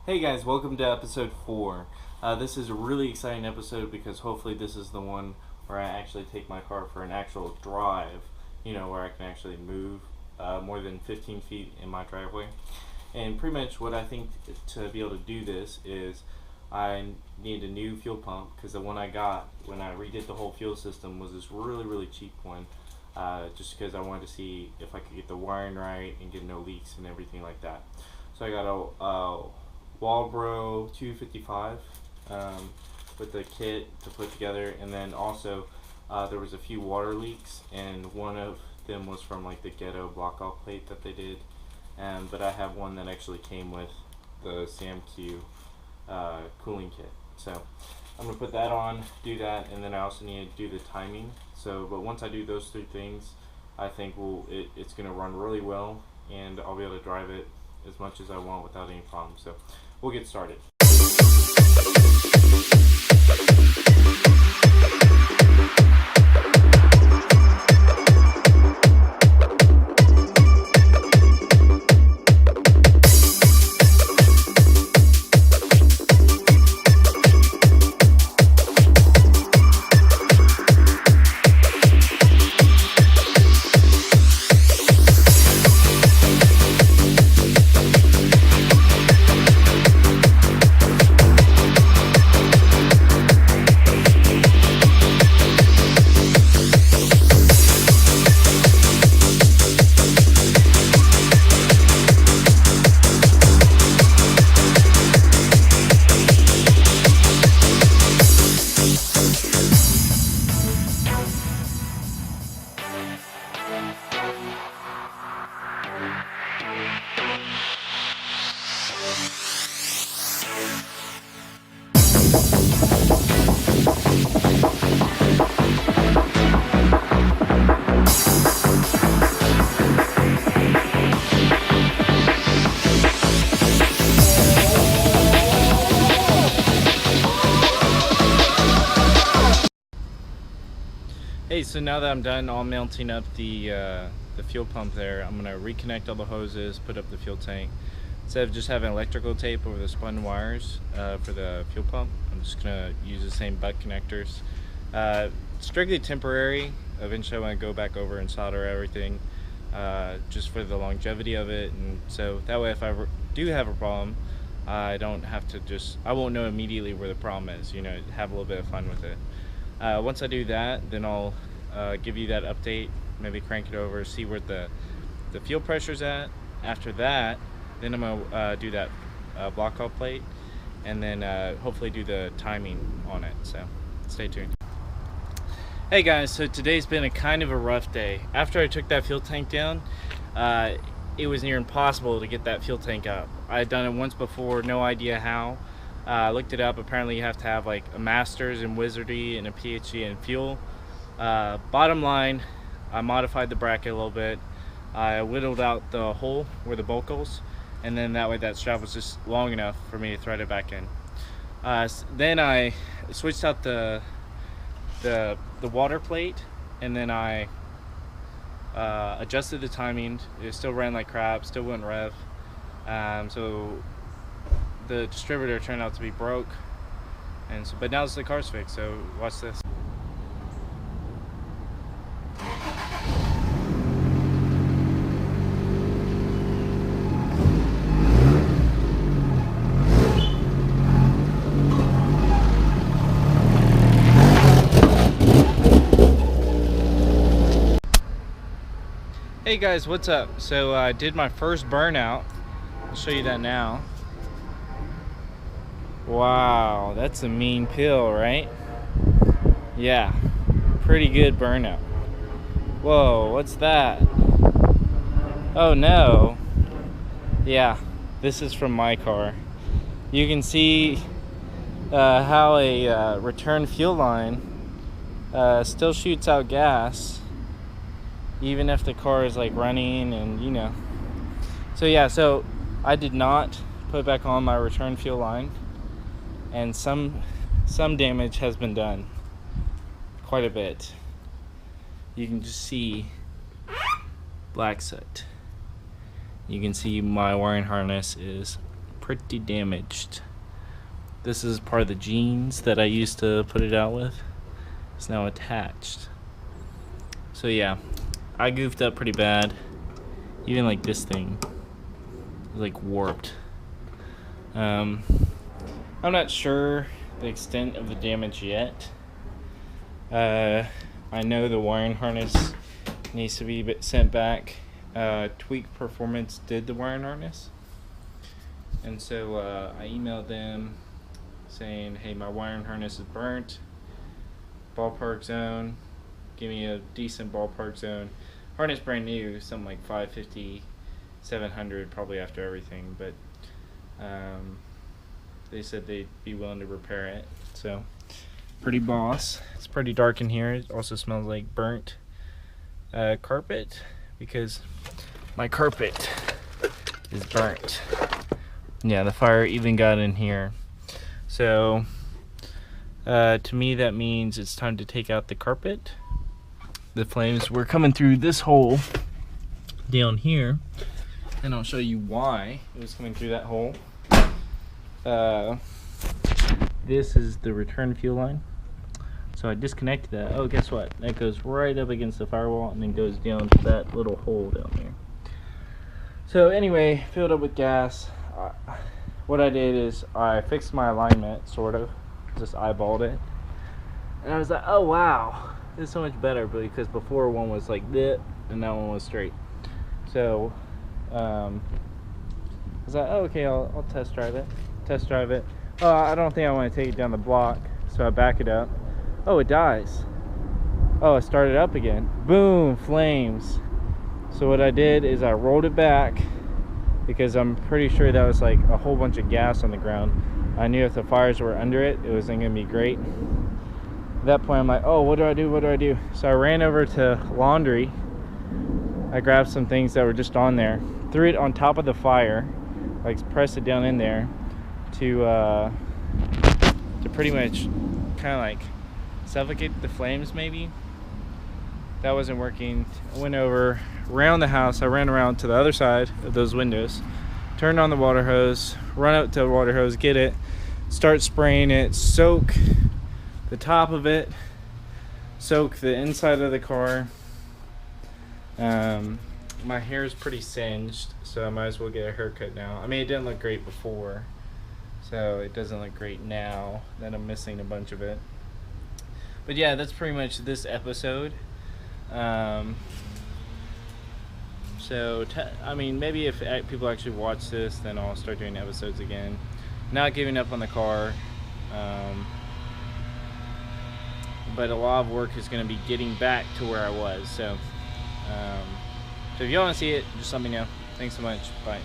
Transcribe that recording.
Hey guys, welcome to episode 4. This is a really exciting episode because hopefully this is the one where I actually take my car for an actual drive, where I can actually move more than 15 feet in my driveway. And pretty much what I think to be able to do this is I need a new fuel pump because the one I got when I redid the whole fuel system was this really cheap one. Just because I wanted to see if I could get the wiring right and get no leaks and everything like that. So I got a Walbro 255 with the kit to put together, and then also there was a few water leaks, and one of them was from like the ghetto block off plate that they did, but I have one that actually came with the SamQ cooling kit. So I'm gonna put that on, do that, and then I also need to do the timing. But once I do those three things, I think it's gonna run really well, and I'll be able to drive it as much as I want without any problems. So we'll get started. Hey, so now that I'm done all mounting up the fuel pump there, I'm gonna reconnect all the hoses, put up the fuel tank. Instead of just having electrical tape over the spun wires for the fuel pump, I'm just gonna use the same butt connectors. Strictly temporary. Eventually I want to go back over and solder everything just for the longevity of it, and so that way if I do have a problem, I don't have to I won't know immediately where the problem is, have a little bit of fun with it. Once I do that, then I'll give you that update, maybe crank it over, see where the fuel pressure's at. After that, then I'm gonna do that block off plate, and then hopefully do the timing on it, so stay tuned. Hey guys, so today's been a kind of a rough day. After I took that fuel tank down, it was near impossible to get that fuel tank up. I had done it once before, no idea how. I looked it up. Apparently you have to have like a master's in wizardry and a PhD in fuel. Bottom line, I modified the bracket a little bit. I whittled out the hole where the bolt goes, and then that way that strap was just long enough for me to thread it back in. Then I switched out the water plate, and then I adjusted the timing. It still ran like crap, still wouldn't rev. So the distributor turned out to be broke, and so, but now the car's fixed, so watch this. Hey guys, what's up? So I did my first burnout. I'll show you that now. Wow, that's a mean pill, right? Yeah, pretty good burnout. Whoa, what's that? Oh no. Yeah, this is from my car. You can see how a return fuel line still shoots out gas even if the car is like running, and so yeah, so I did not put back on my return fuel line, and some damage has been done, quite a bit. You can just see black soot. You can see my wiring harness is pretty damaged. This is part of the jeans that I used to put it out with. It's now attached. So yeah, I goofed up pretty bad. Even like this thing is like warped. I'm not sure the extent of the damage yet. I know the wiring harness needs to be sent back. Tweak Performance did the wiring harness, and so I emailed them saying, hey, my wiring harness is burnt. Ballpark zone, give me a decent ballpark zone. Harness brand new, something like 550, 700 probably after everything, but they said they'd be willing to repair it. So pretty boss. It's pretty dark in here. It also smells like burnt carpet because my carpet is burnt. Yeah, the fire even got in here. So to me that means it's time to take out the carpet. The flames were coming through this hole down here, and I'll show you why it was coming through that hole. This is the return fuel line. So I disconnected that. Oh, guess what? That goes right up against the firewall and then goes down to that little hole down there. So anyway, filled up with gas. What I did is I fixed my alignment, sort of. Just eyeballed it. And I was like, oh wow, this is so much better, because before one was like this and that one was straight. So I was like, oh, okay, I'll test drive it. Oh, I don't think I want to take it down the block, so I back it up. Oh, it dies. Oh, it started up again. Boom, flames. So what I did is I rolled it back, because I'm pretty sure that was like a whole bunch of gas on the ground. I knew if the fires were under it, it wasn't gonna be great. At that point, I'm like, oh, what do I do? So I ran over to laundry. I grabbed some things that were just on there, threw it on top of the fire, like pressed it down in there to pretty much kind of like suffocate the flames maybe. That wasn't working. I went over around the house. I ran around to the other side of those windows, turned on the water hose, run out to the water hose, get it, start spraying it, soak the top of it, soak the inside of the car. My hair is pretty singed, so I might as well get a haircut now. I mean, it didn't look great before, so it doesn't look great now that I'm missing a bunch of it. But yeah, that's pretty much this episode. So I mean, maybe if people actually watch this, then I'll start doing episodes again. Not giving up on the car, but a lot of work is going to be getting back to where I was. So if you want to see it, just let me know. Thanks so much. Bye.